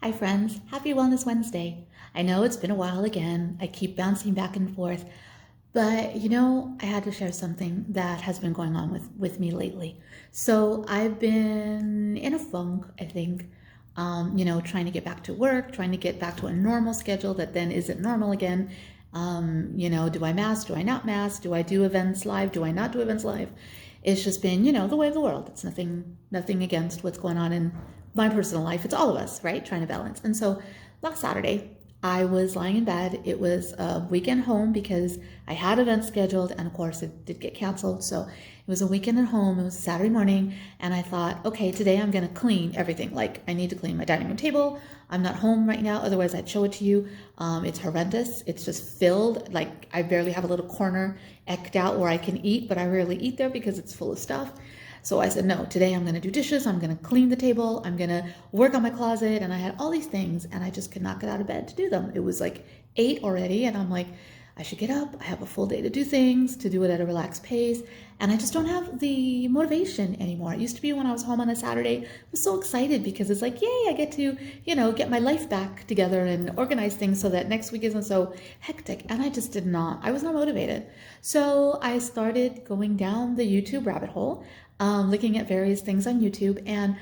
Hi, friends. Happy Wellness Wednesday. I know it's been a while again. I keep bouncing back and forth, but I had to share something that has been going on with me lately. So I've been in a funk, I think, trying to get back to work, trying to get back to a normal schedule that then isn't normal again. Do I mask? Do I not mask? Do I do events live? Do I not do events live? It's just been, the way of the world. It's nothing against what's going on in my personal life. It's all of us, right? Trying to balance. And so last Saturday, I was lying in bed. It was a weekend home because I had events scheduled, and of course it did get canceled. So it was a weekend at home. It was a Saturday morning, and I thought, okay, today I'm gonna clean everything. Like, I need to clean my dining room table. I'm not home right now, otherwise I'd show it to you. It's horrendous. It's just filled. Like, I barely have a little corner eked out where I can eat, but I rarely eat there because it's full of stuff. So I said, no, today I'm going to do dishes. I'm going to clean the table. I'm going to work on my closet. And I had all these things, and I just could not get out of bed to do them. It was like 8 already. And I'm like, I should get up. I have a full day to do things, to do it at a relaxed pace. And I just don't have the motivation anymore. It used to be when I was home on a Saturday, I was so excited because it's like, yay, I get to, get my life back together and organize things so that next week isn't so hectic. And I just did not. I was not motivated. So I started going down the YouTube rabbit hole, looking at various things on YouTube. And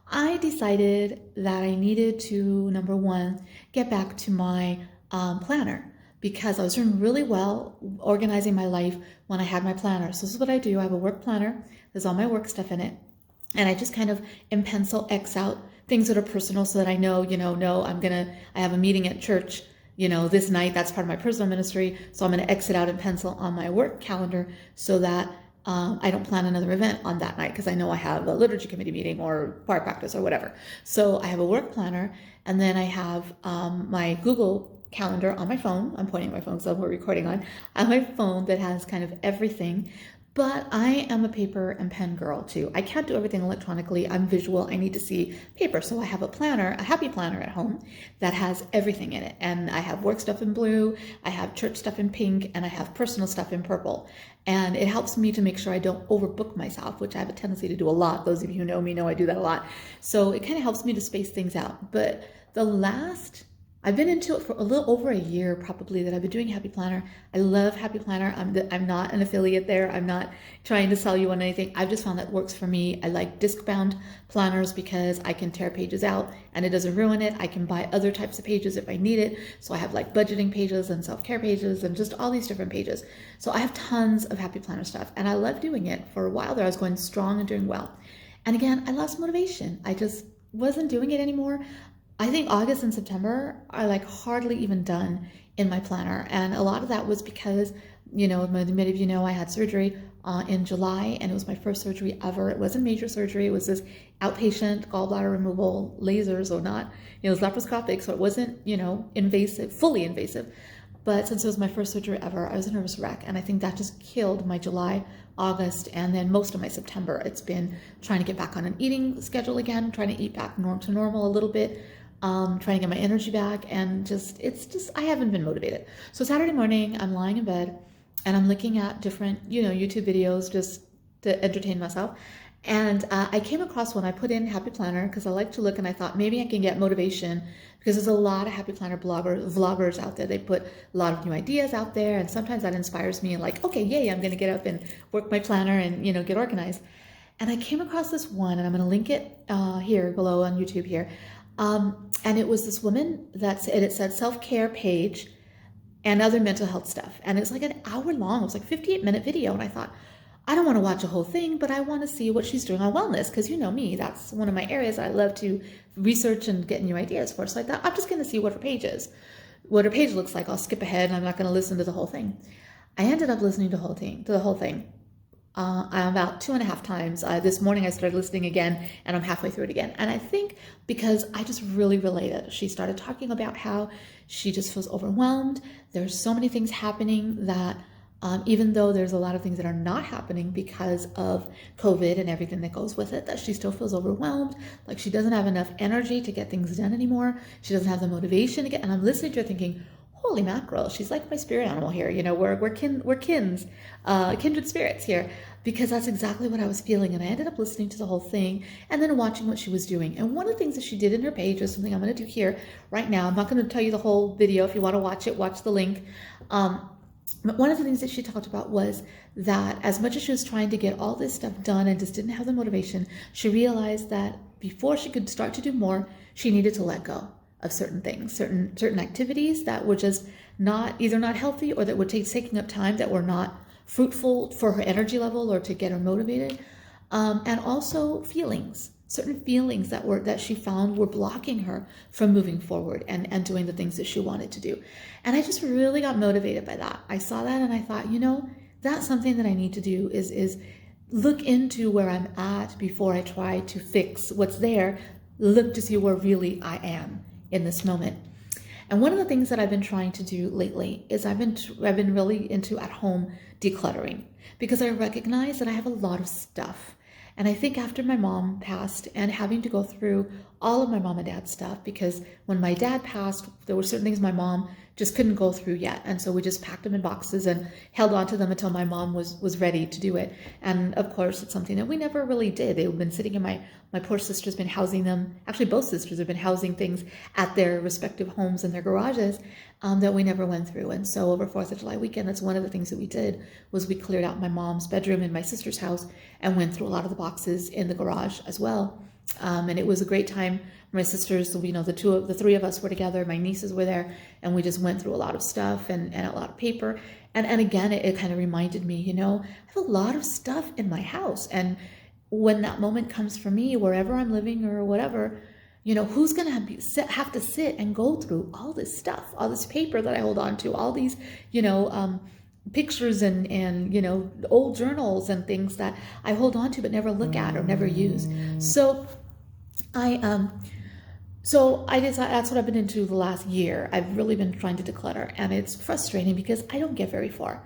I decided that I needed to, number one, get back to my planner, because I was doing really well organizing my life when I had my planner. So this is what I do. I have a work planner. There's all my work stuff in it. And I just kind of in pencil X out things that are personal so that I know, no, I have a meeting at church, this night. That's part of my personal ministry. So I'm going to X it out in pencil on my work calendar so that I don't plan another event on that night because I know I have a liturgy committee meeting or choir practice or whatever. So I have a work planner, and then I have my Google calendar on my phone. I'm pointing at my phone, so we're recording on my phone, that has kind of everything. But I am a paper and pen girl too. I can't do everything electronically. I'm visual. I need to see paper. So I have a planner, a happy planner at home that has everything in it. And I have work stuff in blue, I have church stuff in pink, and I have personal stuff in purple. And it helps me to make sure I don't overbook myself, which I have a tendency to do a lot. Those of you who know me know I do that a lot. So it kind of helps me to space things out. But I've been into it for a little over a year, probably, that I've been doing Happy Planner. I love Happy Planner. I'm not an affiliate there. I'm not trying to sell you on anything. I've just found that works for me. I like disc-bound planners because I can tear pages out and it doesn't ruin it. I can buy other types of pages if I need it. So I have like budgeting pages and self-care pages and just all these different pages. So I have tons of Happy Planner stuff, and I love doing it. For a while there, I was going strong and doing well. And again, I lost motivation. I just wasn't doing it anymore. I think August and September are like hardly even done in my planner. And a lot of that was because, many of you know I had surgery in July, and it was my first surgery ever. It wasn't major surgery. It was this outpatient gallbladder removal, lasers or not. It was laparoscopic, so it wasn't, invasive, fully invasive. But since it was my first surgery ever, I was a nervous wreck. And I think that just killed my July, August, and then most of my September. It's been trying to get back on an eating schedule again, trying to eat back to normal a little bit. Trying to get my energy back, and I haven't been motivated. So Saturday morning, I'm lying in bed and I'm looking at different, YouTube videos just to entertain myself. And I came across one. I put in Happy Planner because I like to look, and I thought maybe I can get motivation because there's a lot of Happy Planner vloggers out there. They put a lot of new ideas out there, and sometimes that inspires me and like, okay, yay, I'm going to get up and work my planner and, get organized. And I came across this one, and I'm going to link it here below on YouTube here. And it was this woman it said self-care page and other mental health stuff. And it's like an hour long. It was like 58-minute video. And I thought, I don't want to watch a whole thing, but I want to see what she's doing on wellness. Because you know me, that's one of my areas I love to research and get new ideas for. So I thought, I'm just going to see what her page is, what her page looks like. I'll skip ahead and I'm not going to listen to the whole thing. I ended up listening to the whole thing. I'm about 2.5 times. This morning I started listening again, and I'm halfway through it again. And I think because I just really related. She started talking about how she just feels overwhelmed. There's so many things happening that even though there's a lot of things that are not happening because of COVID and everything that goes with it, that she still feels overwhelmed. Like she doesn't have enough energy to get things done anymore. She doesn't have the motivation to get, and I'm listening to her thinking, holy mackerel, she's like my spirit animal here. We're kindred spirits here. because that's exactly what I was feeling. And I ended up listening to the whole thing and then watching what she was doing. And one of the things that she did in her page is something I'm going to do here right now. I'm not going to tell you the whole video. If you want to watch it, watch the link. But one of the things that she talked about was that as much as she was trying to get all this stuff done and just didn't have the motivation, she realized that before she could start to do more, she needed to let go of certain things, certain activities that were just either not healthy or that were taking up time, that were not fruitful for her energy level or to get her motivated, and also certain feelings that she found were blocking her from moving forward and doing the things that she wanted to do. And I just really got motivated by that. I saw that and I thought, that's something that I need to do is look into where I'm at before I try to fix what's there. Look to see where really I am in this moment. And one of the things that I've been trying to do lately is I've been really into at-home decluttering, because I recognize that I have a lot of stuff. And I think after my mom passed and having to go through all of my mom and dad's stuff, because when my dad passed, there were certain things my mom just couldn't go through yet. And so we just packed them in boxes and held on to them until my mom was ready to do it. And of course, it's something that we never really did. They've been sitting in my poor sister's been housing them. Actually, both sisters have been housing things at their respective homes and their garages that we never went through. And so over 4th of July weekend, that's one of the things that we did, was we cleared out my mom's bedroom in my sister's house and went through a lot of the boxes in the garage as well. And it was a great time. My sisters, the three of us were together, my nieces were there, and we just went through a lot of stuff and a lot of paper. And again, it kind of reminded me, I have a lot of stuff in my house. And when that moment comes for me, wherever I'm living or whatever, who's going to have to sit and go through all this stuff, all this paper that I hold on to, all these, pictures and old journals and things that I hold on to but never look at or never use. So I guess that's what I've been into the last year. I've really been trying to declutter, and it's frustrating because I don't get very far.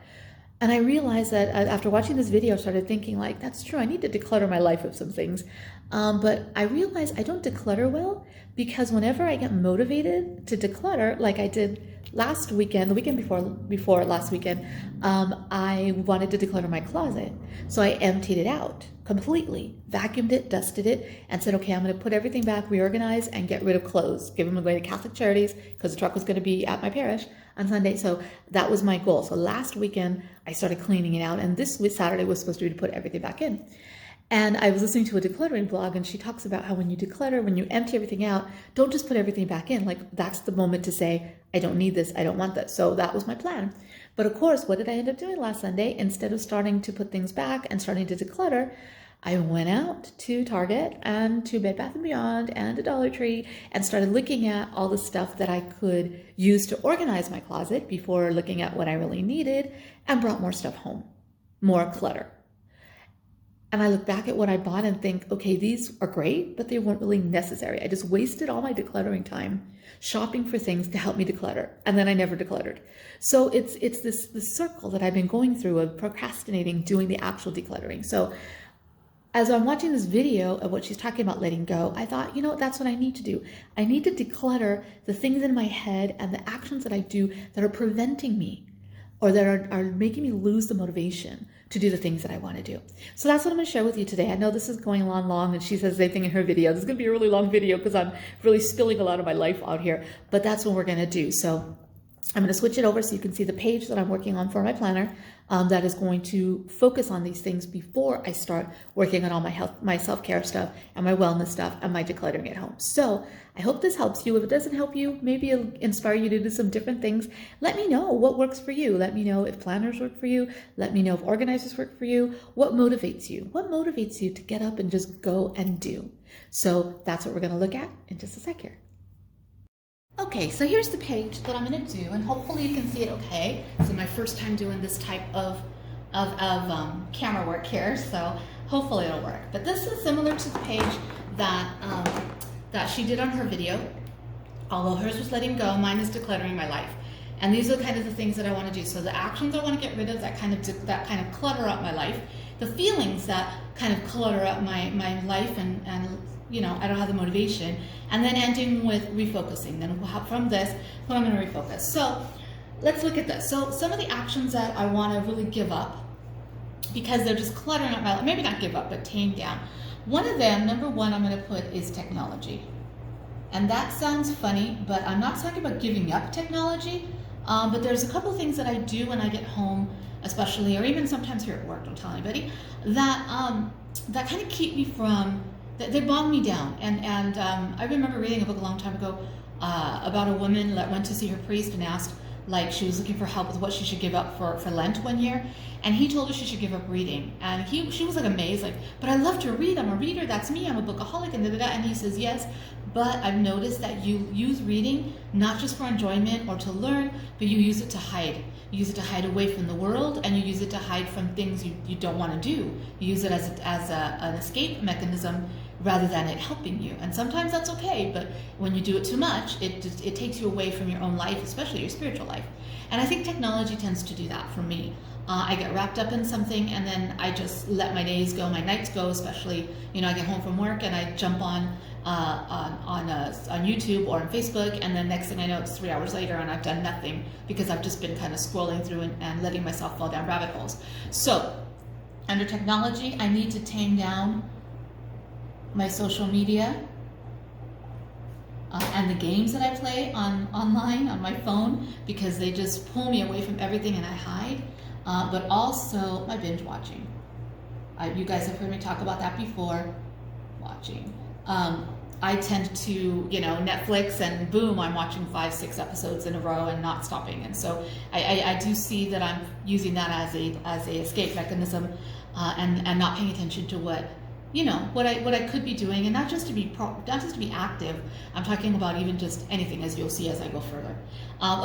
And I realized that after watching this video, I started thinking, like, that's true. I need to declutter my life of some things. But I realized I don't declutter well, because whenever I get motivated to declutter, like I did last weekend, the weekend before last weekend, I wanted to declutter my closet. So I emptied it out completely, vacuumed it, dusted it, and said, okay, I'm going to put everything back, reorganize, and get rid of clothes, give them away to Catholic Charities, because the truck was going to be at my parish on Sunday. So that was my goal. So last weekend, I started cleaning it out, and this Saturday was supposed to be to put everything back in. And I was listening to a decluttering blog, and she talks about how when you declutter, when you empty everything out, don't just put everything back in. Like, that's the moment to say, I don't need this, I don't want this. So that was my plan. But of course, what did I end up doing last Sunday? Instead of starting to put things back and starting to declutter, I went out to Target and to Bed Bath & Beyond and to Dollar Tree and started looking at all the stuff that I could use to organize my closet before looking at what I really needed, and brought more stuff home, more clutter. And I look back at what I bought and think, okay, these are great, but they weren't really necessary. I just wasted all my decluttering time shopping for things to help me declutter, and then I never decluttered. So it's this circle that I've been going through of procrastinating doing the actual decluttering. So as I'm watching this video of what she's talking about letting go, I thought, that's what I need to do. I need to declutter the things in my head and the actions that I do that are preventing me, or that are making me lose the motivation to do the things that I want to do. So that's what I'm going to share with you today. I know this is going on long, and she says the same thing in her video. This is going to be a really long video because I'm really spilling a lot of my life out here, but that's what we're going to do. So I'm going to switch it over so you can see the page that I'm working on for my planner that is going to focus on these things before I start working on all my self-care stuff and my wellness stuff and my decluttering at home. So I hope this helps you. If it doesn't help you, maybe it'll inspire you to do some different things. Let me know what works for you. Let me know if planners work for you. Let me know if organizers work for you. What motivates you? What motivates you to get up and just go and do? So that's what we're going to look at in just a sec here. Okay, so here's the page that I'm going to do, and hopefully you can see it okay. This is my first time doing this type of camera work here, so hopefully it'll work. But this is similar to the page that she did on her video, although hers was letting go, mine is decluttering my life. And these are kind of the things that I want to do. So the actions I want to get rid of that kind of clutter up my life, the feelings that kind of clutter up my life, and I don't have the motivation, and then ending with refocusing. Then from this, what I'm going to refocus. So let's look at this. So some of the actions that I want to really give up because they're just cluttering up my life. Maybe not give up, but tame down. One of them, number one, I'm going to put is technology. And that sounds funny, but I'm not talking about giving up technology. But there's a couple of things that I do when I get home, especially, or even sometimes here at work, don't tell anybody, that kind of keep me from, they bog me down. And I remember reading a book a long time ago about a woman that went to see her priest and asked, like, she was looking for help with what she should give up for Lent one year, and he told her she should give up reading. And she was like amazed, like, but I love to read, I'm a reader, that's me, I'm a bookaholic, and da-da-da. And he says, yes, but I've noticed that you use reading not just for enjoyment or to learn, but you use it to hide. You use it to hide away from the world, and you use it to hide from things you don't want to do. You use it as an escape mechanism rather than it helping you. And sometimes that's okay, but when you do it too much, it takes you away from your own life, especially your spiritual life. And I think technology tends to do that for me. I get wrapped up in something, and then I just let my days go, my nights go, especially, I get home from work and I jump on YouTube or on Facebook, and then next thing I know, it's 3 hours later and I've done nothing because I've just been kind of scrolling through and letting myself fall down rabbit holes. So under technology, I need to tame down my social media and the games that I play online on my phone, because they just pull me away from everything and I hide. But also my binge watching. You guys have heard me talk about that before. Watching. I tend to, Netflix, and boom, I'm watching 5-6 episodes in a row and not stopping. And so I do see that I'm using that as a escape mechanism, and not paying attention to what I could be doing, and not just to be active. I'm talking about even just anything, as you'll see as I go further.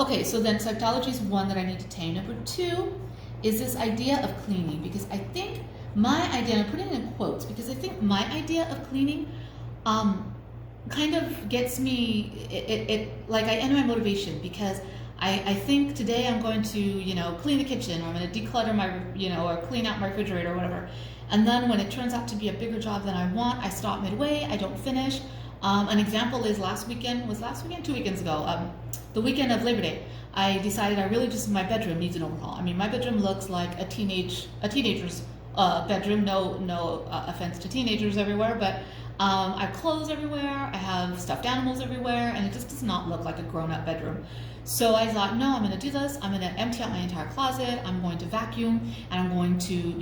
Okay, so then psychology is one that I need to tame. Number two is this idea of cleaning, because I think my idea, and I'm putting it in quotes, because I think my idea of cleaning kind of gets me, like I end my motivation, because I think today I'm going to, clean the kitchen, or I'm going to declutter my, or clean out my refrigerator or whatever. And then when it turns out to be a bigger job than I want, I stop midway, I don't finish. An example is 2 weekends ago, the weekend of Labor Day, I decided my bedroom needs an overhaul. I mean, my bedroom looks like a teenager's bedroom. No offense to teenagers everywhere, but I have clothes everywhere, I have stuffed animals everywhere, and it just does not look like a grown-up bedroom. So I thought, no, I'm going to do this. I'm going to empty out my entire closet. I'm going to vacuum, and I'm going to,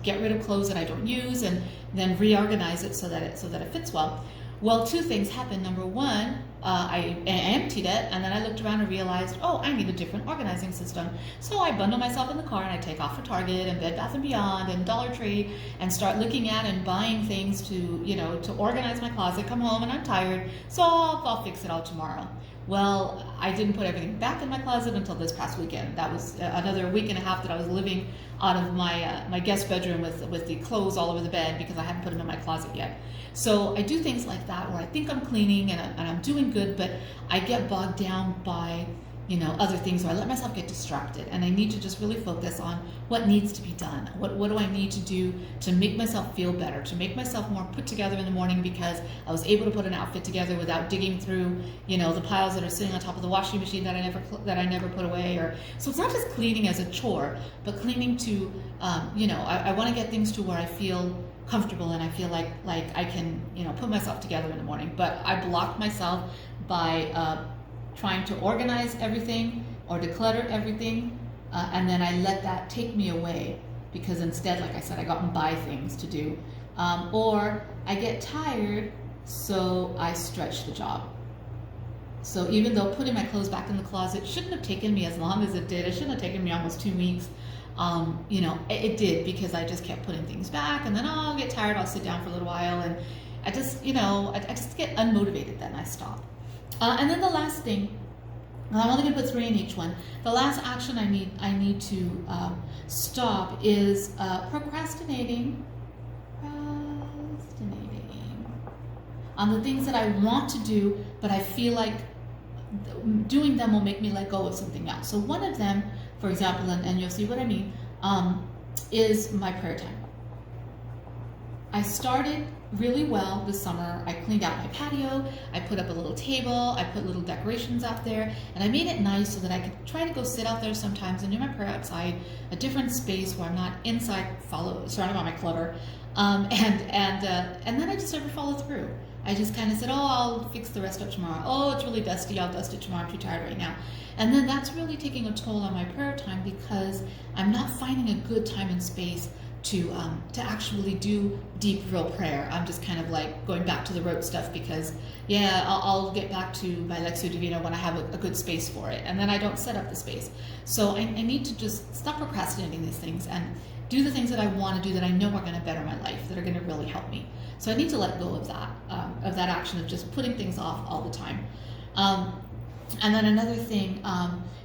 get rid of clothes that I don't use, and then reorganize it so that it fits well. Well, two things happened. Number one, I emptied it, and then I looked around and realized, oh, I need a different organizing system. So I bundle myself in the car and I take off for Target and Bed Bath & Beyond and Dollar Tree and start looking at and buying things to organize my closet. Come home and I'm tired, so I'll fix it all tomorrow. Well, I didn't put everything back in my closet until this past weekend. That was another week and a half that I was living out of my guest bedroom with the clothes all over the bed, because I hadn't put them in my closet yet. So I do things like that where I think I'm cleaning and I'm doing good, but I get bogged down by other things, or I let myself get distracted, and I need to just really focus on what needs to be done. What do I need to do to make myself feel better, to make myself more put together in the morning, because I was able to put an outfit together without digging through the piles that are sitting on top of the washing machine that I never put away. Or so it's not just cleaning as a chore, but cleaning to I want to get things to where I feel comfortable and I feel like I can put myself together in the morning. But I blocked myself by trying to organize everything or declutter everything, and then I let that take me away, because instead, like I said, I go out and buy things to do, or I get tired, so I stretch the job. So even though putting my clothes back in the closet shouldn't have taken me as long as it did, it shouldn't have taken me almost 2 weeks, it did, because I just kept putting things back, and then I'll get tired, I'll sit down for a little while, and I just get unmotivated, then I stop. And then the last thing, and I'm only going to put 3 in each one. The last action I need to stop is procrastinating on the things that I want to do, but I feel like doing them will make me let go of something else. So one of them, for example, and you'll see what I mean, is my prayer time. I started really well this summer. I cleaned out my patio, I put up a little table, I put little decorations out there, and I made it nice so that I could try to go sit out there sometimes and do my prayer outside, a different space where I'm not inside, surrounded by my clutter. And then I just never followed through. I just kind of said, oh, I'll fix the rest up tomorrow. Oh, it's really dusty, I'll dust it tomorrow, I'm too tired right now. And then that's really taking a toll on my prayer time because I'm not finding a good time and space to actually do deep, real prayer. I'm just kind of like going back to the rote stuff because, yeah, I'll get back to my Lectio Divina when I have a good space for it. And then I don't set up the space. So I need to just stop procrastinating these things and do the things that I want to do that I know are going to better my life, that are going to really help me. So I need to let go of that action of just putting things off all the time. And then another thing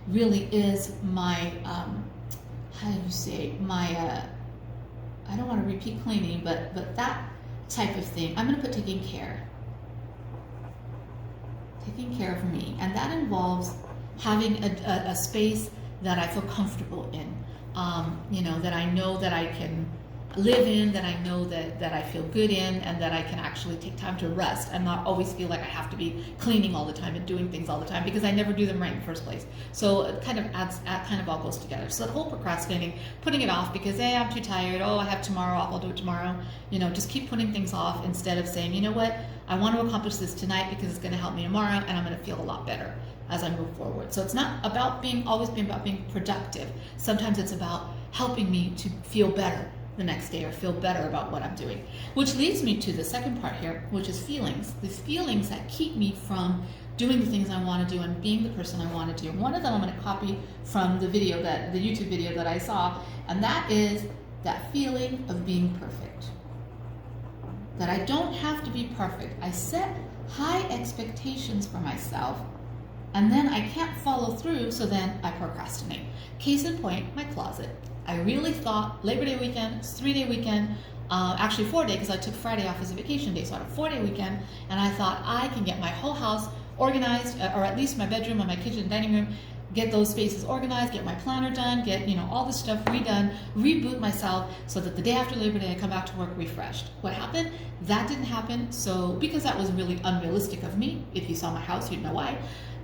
really is my, how do you say, my, I don't want to repeat cleaning, but that type of thing. I'm going to put taking care of me. And that involves having a space that I feel comfortable in. That I know that I can live in, that I know that I feel good in, and that I can actually take time to rest and not always feel like I have to be cleaning all the time and doing things all the time because I never do them right in the first place. So it kind of all goes together. So the whole procrastinating, putting it off because, hey, I'm too tired, oh, I have tomorrow off, I'll do it tomorrow. Just keep putting things off instead of saying, you know what, I want to accomplish this tonight because it's going to help me tomorrow and I'm going to feel a lot better as I move forward. So it's not about always being about being productive. Sometimes it's about helping me to feel better the next day or feel better about what I'm doing. Which leads me to the second part here, which is feelings. The feelings that keep me from doing the things I want to do and being the person I want to do. And one of them I'm going to copy from the YouTube video that I saw, and that is that feeling of being perfect. That I don't have to be perfect. I set high expectations for myself, and then I can't follow through, so then I procrastinate. Case in point, my closet. I really thought Labor Day weekend, it's 3-day weekend, actually 4-day because I took Friday off as a vacation day, so I had a 4-day weekend, and I thought I can get my whole house organized, or at least my bedroom and my kitchen and dining room, get those spaces organized, get my planner done, get all this stuff redone, reboot myself so that the day after Labor Day I come back to work refreshed. What happened? That didn't happen, so because that was really unrealistic of me. If you saw my house, you'd know why.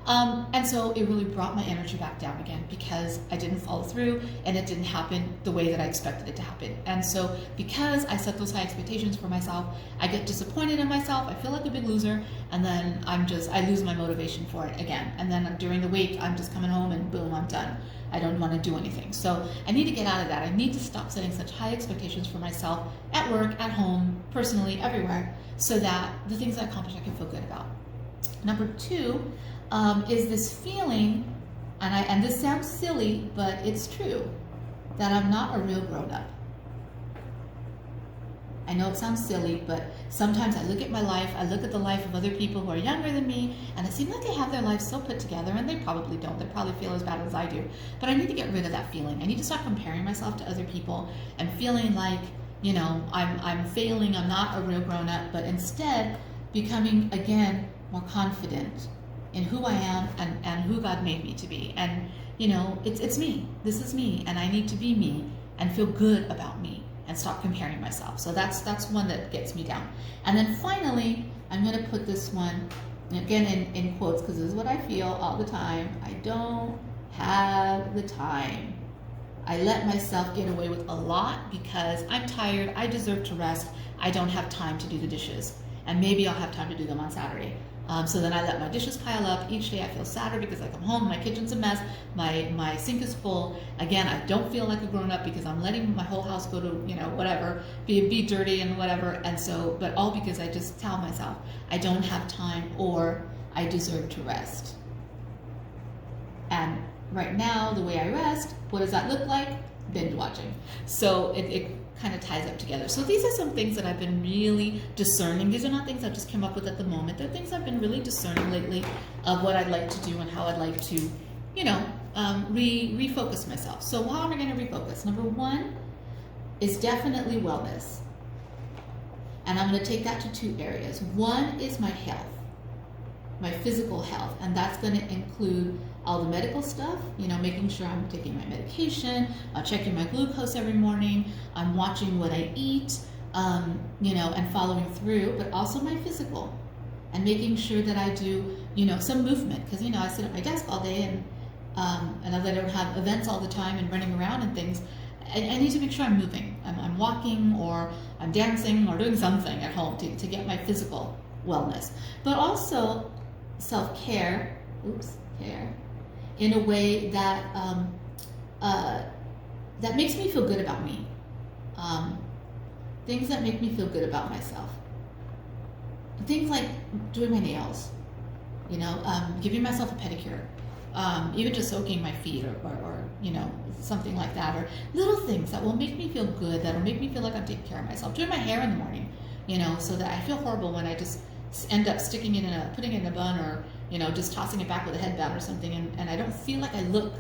And so it really brought my energy back down again because I didn't follow through and it didn't happen the way that I expected it to happen. And so because I set those high expectations for myself, I get disappointed in myself, I feel like a big loser, and then I lose my motivation for it again. And then during the week, I'm just coming home and boom, I'm done. I don't want to do anything. So I need to get out of that. I need to stop setting such high expectations for myself at work, at home, personally, everywhere, so that the things I accomplish I can feel good about. Number 2, is this feeling, and this sounds silly, but it's true, that I'm not a real grown-up. I know it sounds silly, but sometimes I look at my life, I look at the life of other people who are younger than me, and it seems like they have their lives so put together, and they probably don't. They probably feel as bad as I do. But I need to get rid of that feeling. I need to stop comparing myself to other people and feeling like, I'm failing, I'm not a real grown-up, but instead becoming, again, more confident in who I am and who God made me to be. And, it's me. This is me, and I need to be me and feel good about me and stop comparing myself. So that's one that gets me down. And then finally, I'm going to put this one, again in quotes, because this is what I feel all the time. I don't have the time. I let myself get away with a lot because I'm tired, I deserve to rest, I don't have time to do the dishes. And maybe I'll have time to do them on Saturday. So then I let my dishes pile up. Each day I feel sadder because I come home, my kitchen's a mess, my sink is full. Again, I don't feel like a grown-up because I'm letting my whole house go to, whatever, be dirty and whatever. And so, but all because I just tell myself, I don't have time or I deserve to rest. And right now, the way I rest, what does that look like? Binge watching. So it kind of ties up together. So these are some things that I've been really discerning. These are not things I've just come up with at the moment. They're things I've been really discerning lately of what I'd like to do and how I'd like to, refocus myself. So how am I going to refocus? Number 1 is definitely wellness. And I'm going to take that to 2 areas. One is my health, my physical health, and that's going to include all the medical stuff, making sure I'm taking my medication, checking my glucose every morning, I'm watching what I eat, and following through, but also my physical and making sure that I do, some movement, because, I sit at my desk all day and I don't have events all the time and running around and things. I need to make sure I'm moving. I'm walking or I'm dancing or doing something at home to get my physical wellness, but also self-care, care, in a way that that makes me feel good about me. Things that make me feel good about myself. Things like doing my nails, giving myself a pedicure, even just soaking my feet or something like that, or little things that will make me feel good, that will make me feel like I'm taking care of myself. Doing my hair in the morning, so that I feel horrible when I just end up putting it in a bun, or just tossing it back with a headband or something, and I don't feel like I look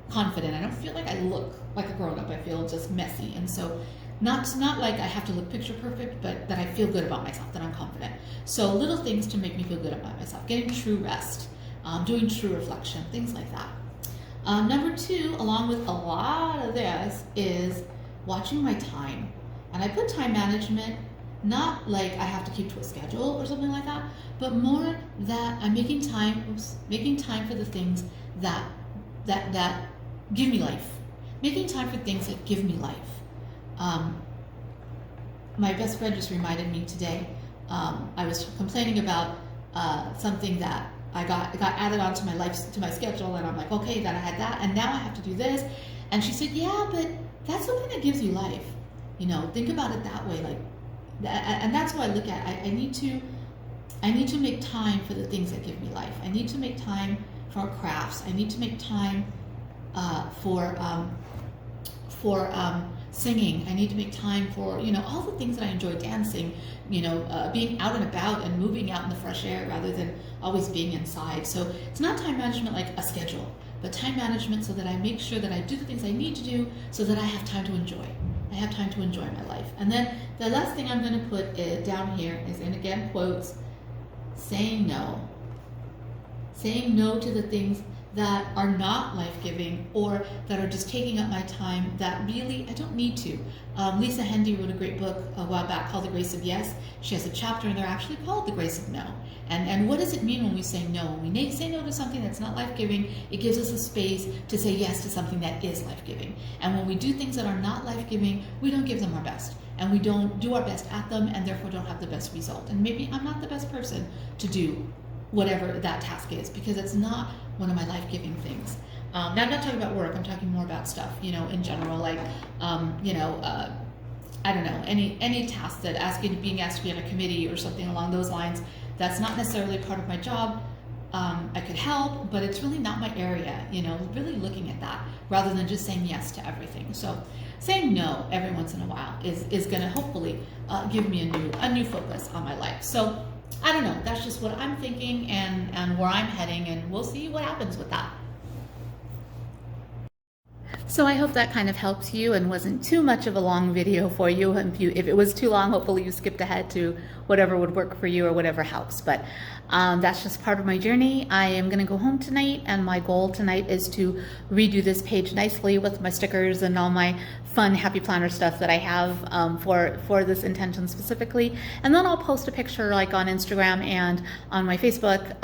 confident. I don't feel like I look like a grown-up. I feel just messy. And so not like I have to look picture perfect, but that I feel good about myself, that I'm confident. So little things to make me feel good about myself. Getting true rest, doing true reflection, things like that. Number 2, along with a lot of this, is watching my time. And I put time management, not like I have to keep to a schedule or something like that, but more that I'm making time for the things that give me life. Making time for things that give me life. My best friend just reminded me today, I was complaining about something that I got added onto to my schedule, and I'm like, okay, then I had that, and now I have to do this. And she said, yeah, but that's something that gives you life. Think about it that way, like, and that's what I look at. I need to make time for the things that give me life. I need to make time for crafts. I need to make time for singing. I need to make time for all the things that I enjoy, dancing, being out and about and moving out in the fresh air rather than always being inside. So it's not time management like a schedule, but time management so that I make sure that I do the things I need to do so that I have time to enjoy. I have time to enjoy my life. And then the last thing I'm going to put down here is, and again, quotes, saying no. Saying no to the things that are not life-giving or that are just taking up my time that really I don't need to. Lisa Hendey wrote a great book a while back called The Grace of Yes. She has a chapter in there actually called The Grace of No. And what does it mean when we say no? When we say no to something that's not life-giving, it gives us a space to say yes to something that is life-giving. And when we do things that are not life-giving, we don't give them our best. And we don't do our best at them, and therefore don't have the best result. And maybe I'm not the best person to do whatever that task is, because it's not one of my life-giving things. Now I'm not talking about work, I'm talking more about stuff, in general, like, I don't know, any task that being asked to be on a committee or something along those lines, that's not necessarily part of my job. I could help, but it's really not my area, really looking at that rather than just saying yes to everything. So saying no every once in a while is gonna hopefully give me a new focus on my life. So I don't know, that's just what I'm thinking and where I'm heading, and we'll see what happens with that. So I hope that kind of helps you and wasn't too much of a long video for you. If it was too long, hopefully you skipped ahead to whatever would work for you or whatever helps. But that's just part of my journey. I am going to go home tonight, and my goal tonight is to redo this page nicely with my stickers and all my fun Happy Planner stuff that I have for this intention specifically. And then I'll post a picture like on Instagram and on my Facebook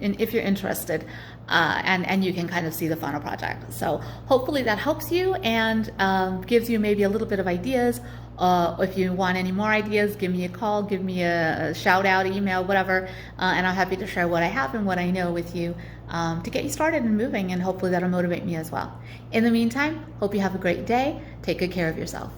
if you're interested. And you can kind of see the final project. So hopefully that helps you and gives you maybe a little bit of ideas. If you want any more ideas, give me a call, give me a shout out, email, whatever, and I'm happy to share what I have and what I know with you to get you started and moving, and hopefully that'll motivate me as well. In the meantime, hope you have a great day. Take good care of yourself.